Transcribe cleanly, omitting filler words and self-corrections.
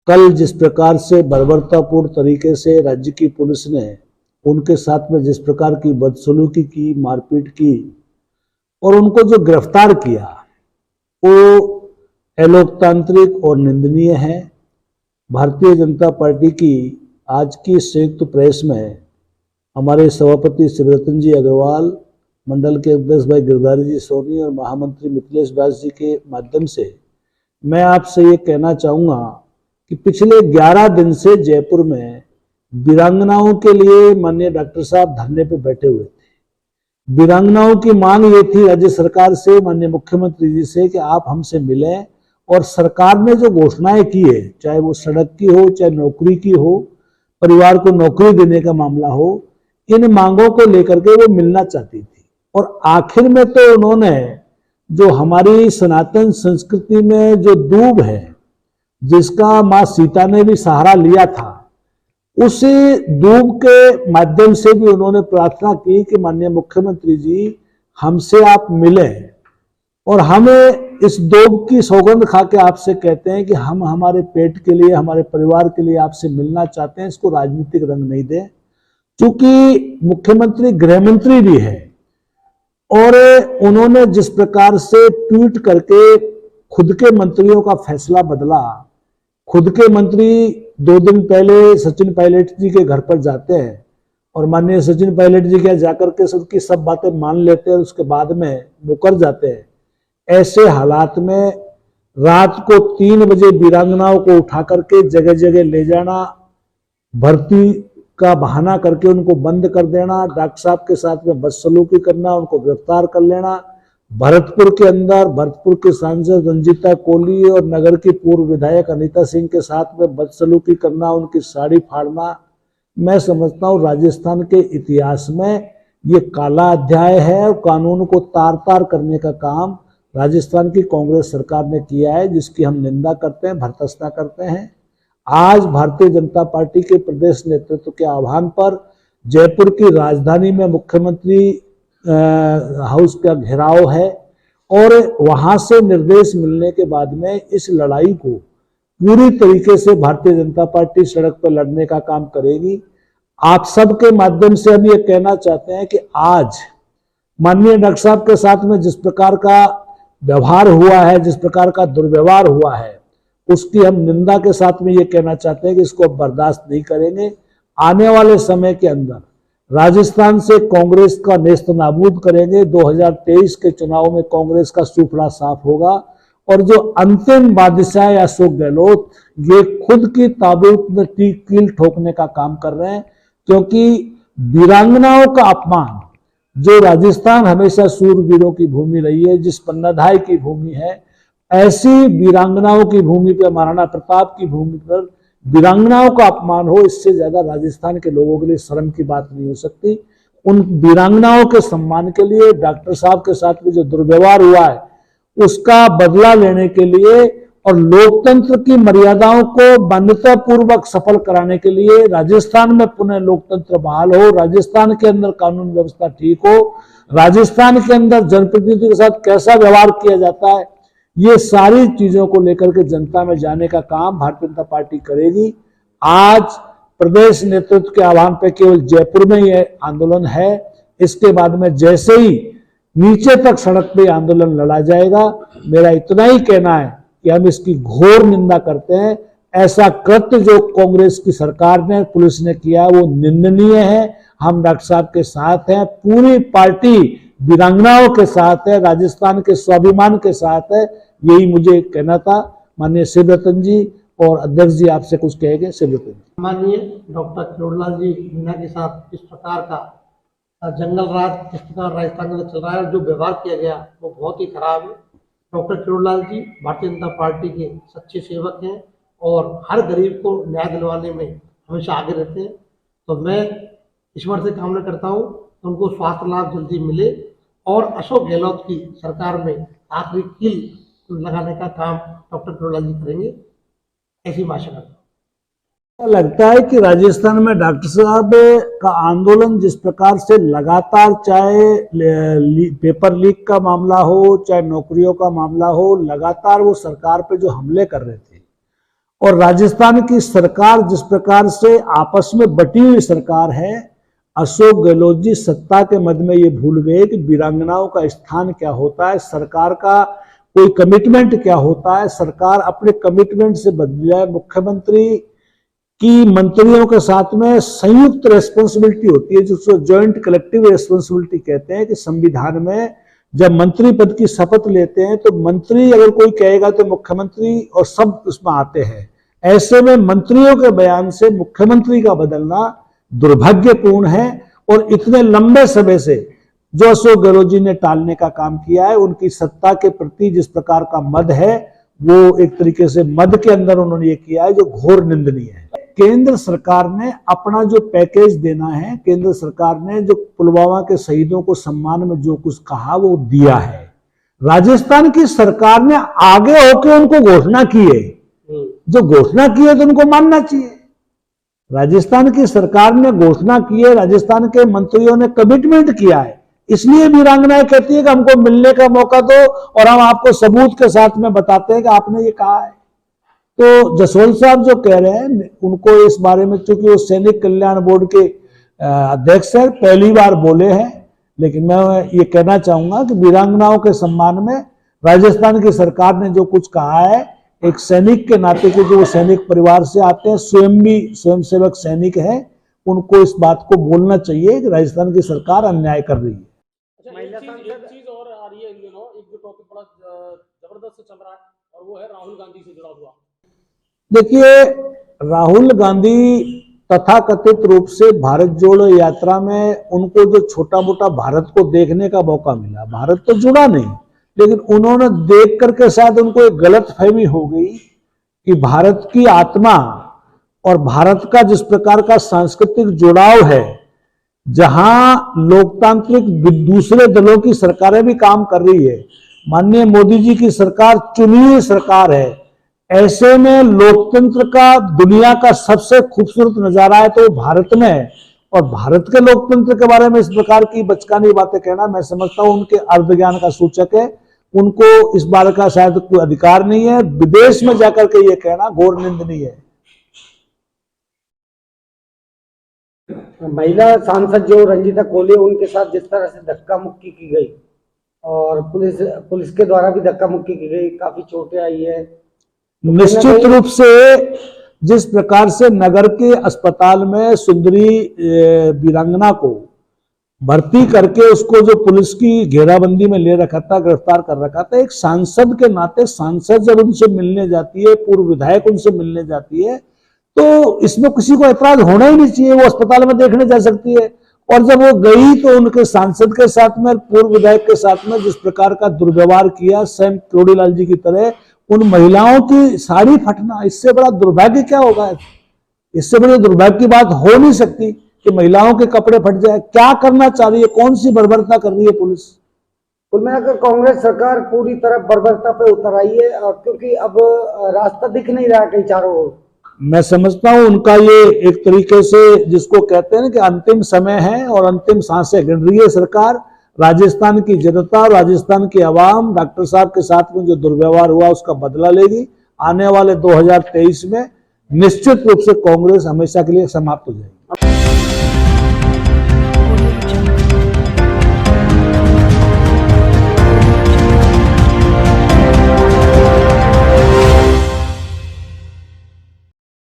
कल जिस प्रकार से बर्बरतापूर्ण तरीके से राज्य की पुलिस ने उनके साथ में जिस प्रकार की बदसलूकी की, मारपीट की और उनको जो गिरफ्तार किया, वो अलोकतांत्रिक और निंदनीय है। भारतीय जनता पार्टी की आज की संयुक्त प्रेस में हमारे सभापति शिवरतन जी अग्रवाल, मंडल के अध्यक्ष भाई गिरधारी जी सोनी और महामंत्री मिथिलेश व्यास जी के माध्यम से मैं आपसे ये कहना चाहूँगा कि पिछले 11 दिन से जयपुर में वीरांगनाओं के लिए माननीय डॉक्टर साहब धरने पे बैठे हुए थे। वीरांगनाओं की मांग ये थी राज्य सरकार से, माननीय मुख्यमंत्री जी से, कि आप हमसे मिलें और सरकार ने जो घोषणाएं की है, चाहे वो सड़क की हो, चाहे नौकरी की हो, परिवार को नौकरी देने का मामला हो, इन मांगों को लेकर के वो मिलना चाहती थी। और आखिर में तो उन्होंने जो हमारी सनातन संस्कृति में जो दूब है, जिसका मां सीता ने भी सहारा लिया था, उसी दूब के माध्यम से भी उन्होंने प्रार्थना की कि माननीय मुख्यमंत्री जी हमसे आप मिलें और हमें इस दूब की सौगंध खा के आपसे कहते हैं कि हम हमारे पेट के लिए, हमारे परिवार के लिए आपसे मिलना चाहते हैं, इसको राजनीतिक रंग नहीं दें। क्योंकि मुख्यमंत्री गृहमंत्री भी है और उन्होंने जिस प्रकार से ट्वीट करके खुद के मंत्रियों का फैसला बदला, खुद के मंत्री 2 दिन पहले सचिन पायलट जी के घर पर जाते हैं और माननीय सचिन पायलट जी क्या जाकर के उनकी सब बातें मान लेते हैं, उसके बाद में मुकर जाते हैं। ऐसे हालात में रात को 3 बजे वीरांगनाओं को उठा करके जगह जगह ले जाना, भर्ती का बहाना करके उनको बंद कर देना, डॉक्टर साहब के साथ में बदसलूकी करना, उनको गिरफ्तार कर लेना, भरतपुर के अंदर भरतपुर के सांसद रंजीता कोली और नगर की पूर्व विधायक अनीता सिंह के साथ में बदसलूकी करना, उनकी साड़ी फाड़ना, मैं समझता हूँ राजस्थान के इतिहास में ये काला अध्याय है और कानून को तार तार करने का काम राजस्थान की कांग्रेस सरकार ने किया है, जिसकी हम निंदा करते हैं, भर्त्सना करते हैं। आज भारतीय जनता पार्टी के प्रदेश नेतृत्व के आह्वान पर जयपुर की राजधानी में मुख्यमंत्री हाउस का घेराव है और वहां से निर्देश मिलने के बाद में इस लड़ाई को पूरी तरीके से भारतीय जनता पार्टी सड़क पर लड़ने का काम करेगी। आप सबके माध्यम से हम ये कहना चाहते हैं कि आज माननीय डॉक्टर साहब के साथ में जिस प्रकार का व्यवहार हुआ है, जिस प्रकार का दुर्व्यवहार हुआ है, उसकी हम निंदा के साथ में ये कहना चाहते हैं कि इसको बर्दाश्त नहीं करेंगे। आने वाले समय के अंदर राजस्थान से कांग्रेस का नेस्त नाबूद करेंगे। 2023 के चुनाव में कांग्रेस का सूफड़ा साफ होगा और जो अंतिम बादशाह है अशोक गहलोत, ये खुद की ताबूत में कील ठोकने का काम कर रहे हैं। क्योंकि वीरांगनाओं का अपमान, जो राजस्थान हमेशा सूरवीरों की भूमि रही है, जिस पन्नाधाय की भूमि है, ऐसी वीरांगनाओं की भूमि पर, महाराणा प्रताप की भूमि पर वीरांगनाओं का अपमान हो, इससे ज्यादा राजस्थान के लोगों के लिए शर्म की बात नहीं हो सकती। उन वीरांगनाओं के सम्मान के लिए डॉक्टर साहब के साथ में जो दुर्व्यवहार हुआ है उसका बदला लेने के लिए और लोकतंत्र की मर्यादाओं को मान्यता पूर्वक सफल कराने के लिए राजस्थान में पुनः लोकतंत्र बहाल हो, राजस्थान के अंदर कानून व्यवस्था ठीक हो, राजस्थान के अंदर जनप्रतिनिधियों के साथ कैसा व्यवहार किया जाता है, ये सारी चीजों को लेकर के जनता में जाने का काम भारतीय जनता पार्टी करेगी। आज प्रदेश नेतृत्व के आह्वान पर केवल जयपुर में ये आंदोलन है, इसके बाद में जैसे ही नीचे तक सड़क पे आंदोलन लड़ा जाएगा। मेरा इतना ही कहना है कि हम इसकी घोर निंदा करते हैं। ऐसा कृत्य जो कांग्रेस की सरकार ने, पुलिस ने किया, वो निंदनीय है। हम डॉक्टर साहब के साथ हैं, पूरी पार्टी वीरांगनाओं के साथ है, राजस्थान के स्वाभिमान के साथ है। यही मुझे कहना था। माननीय शिवरतन जी और अध्यक्ष जी आपसे कुछ कहेंगे। शिवरतन जी। माननीय डॉक्टर किरोड़लाल जी मीणा के साथ इस प्रकार का जंगल राज जिस प्रकार राजस्थान में चल रहा है, जो व्यवहार किया गया वो बहुत ही खराब है। डॉक्टर किरोड़लाल जी भारतीय जनता पार्टी के सच्चे सेवक हैं और हर गरीब को न्याय दिलवाने में हमेशा आगे रहते हैं। तो मैं ईश्वर से कामना करता हूँ कि उनको स्वास्थ्य लाभ जल्दी मिले और अशोक गहलोत की सरकार में आखिरी कील लगाने का काम डॉक्टर किरोड़लाल जी करेंगे, ऐसी आशा करता हूँ। लगता है कि राजस्थान में डॉक्टर साहब का आंदोलन जिस प्रकार से लगातार, चाहे पेपर लीक का मामला हो, चाहे नौकरियों का मामला हो, लगातार वो सरकार पे जो हमले कर रहे थे और राजस्थान की सरकार जिस प्रकार से आपस में बटी हुई सरकार है, अशोक गहलोत जी सत्ता के मद में ये भूल गए कि वीरांगनाओं का स्थान क्या होता है, सरकार का कोई कमिटमेंट क्या होता है। सरकार अपने कमिटमेंट से बदल जाए। मुख्यमंत्री की मंत्रियों के साथ में संयुक्त रेस्पॉन्सिबिलिटी होती है, जिसको जॉइंट कलेक्टिव रेस्पॉन्सिबिलिटी कहते हैं, कि संविधान में जब मंत्री पद की शपथ लेते हैं तो मंत्री अगर कोई कहेगा तो मुख्यमंत्री और सब उसमें आते हैं। ऐसे में मंत्रियों के बयान से मुख्यमंत्री का बदलना दुर्भाग्यपूर्ण है। और इतने लंबे समय से जो अशोक गहलोत जी ने टालने का काम किया है, उनकी सत्ता के प्रति जिस प्रकार का मद है, वो एक तरीके से मद के अंदर उन्होंने ये किया है जो घोर निंदनीय है। केंद्र सरकार ने अपना जो पैकेज देना है, केंद्र सरकार ने जो पुलवामा के शहीदों को सम्मान में जो कुछ कहा वो दिया है। राजस्थान की सरकार ने आगे होकर उनको घोषणा की है, जो घोषणा की है तो उनको मानना चाहिए। राजस्थान की सरकार ने घोषणा की है, राजस्थान के मंत्रियों ने कमिटमेंट किया है, इसलिए वीरांगनाएं कहती है कि हमको मिलने का मौका दो और हम आपको सबूत के साथ में बताते हैं कि आपने ये कहा है। तो जसवंत साहब जो कह रहे हैं, उनको इस बारे में, चूंकि वो सैनिक कल्याण बोर्ड के अध्यक्ष है, पहली बार बोले हैं, लेकिन मैं ये कहना चाहूंगा कि वीरांगनाओं के सम्मान में राजस्थान की सरकार ने जो कुछ कहा है, एक सैनिक के नाते के जो सैनिक परिवार से आते हैं, स्वयं भी स्वयंसेवक सैनिक है, उनको इस बात को बोलना चाहिए कि राजस्थान की सरकार अन्याय कर रही है। अच्छा, एक चीज और आ रही है इन दिनों, एक जो टॉपिक बड़ा जबरदस्त चल रहा है और वो है राहुल गांधी से जुड़ा हुआ। देखिए, राहुल गांधी तथाकथित रूप से भारत जोड़ो यात्रा में उनको जो छोटा मोटा भारत को देखने का मौका मिला, भारत तो जुड़ा नहीं, लेकिन उन्होंने देख करके शायद उनको एक गलत फहमी हो गई कि भारत की आत्मा और भारत का जिस प्रकार का सांस्कृतिक जुड़ाव है, जहां लोकतांत्रिक दूसरे दलों की सरकारें भी काम कर रही है, माननीय मोदी जी की सरकार चुनी हुई सरकार है, ऐसे में लोकतंत्र का दुनिया का सबसे खूबसूरत नजारा है तो भारत में है। और भारत के लोकतंत्र के बारे में इस प्रकार की बचकानी बातें कहना, मैं समझता हूं उनके अर्धज्ञान का सूचक है। उनको इस बारे का शायद कोई अधिकार नहीं है। विदेश में जाकर के ये कहना घोर निंदनीय है। महिला सांसद जो रंजीता कोहली, उनके साथ जिस तरह से धक्का मुक्की की गई और पुलिस के द्वारा भी धक्का मुक्की की गई, काफी चोटें आई है। निश्चित रूप से जिस प्रकार से नगर के अस्पताल में सुंदरी वीरांगना को भर्ती करके उसको जो पुलिस की घेराबंदी में ले रखा था, गिरफ्तार कर रखा था, एक सांसद के नाते सांसद जब उनसे मिलने जाती है, पूर्व विधायक उनसे मिलने जाती है, तो इसमें किसी को ऐतराज होना ही नहीं चाहिए। वो अस्पताल में देखने जा सकती है। और जब वो गई तो उनके सांसद के साथ में, पूर्व विधायक के साथ में जिस प्रकार का दुर्व्यवहार किया, सैम क्रोडीलाल जी की तरह, उन महिलाओं की साड़ी फटना, इससे बड़ा दुर्भाग्य क्या होगा? इससे बड़ी दुर्भाग्य की बात हो नहीं सकती कि महिलाओं के कपड़े फट जाए। क्या करना चाह रही है? कौन सी बर्बरता कर रही है पुलिस? कुल मिलाकर कांग्रेस सरकार पूरी तरह बर्बरता पे उतर आई है, क्योंकि अब रास्ता दिख नहीं रहा कहीं चारों ओर। मैं समझता हूं उनका ये एक तरीके से, जिसको कहते हैं कि अंतिम समय है और अंतिम सांसें गिन रही है सरकार। राजस्थान की जनता, राजस्थान की आवाम डॉक्टर साहब के साथ में जो दुर्व्यवहार हुआ उसका बदला लेगी। आने वाले 2023 में निश्चित रूप से कांग्रेस हमेशा के लिए समाप्त हो जाएगी।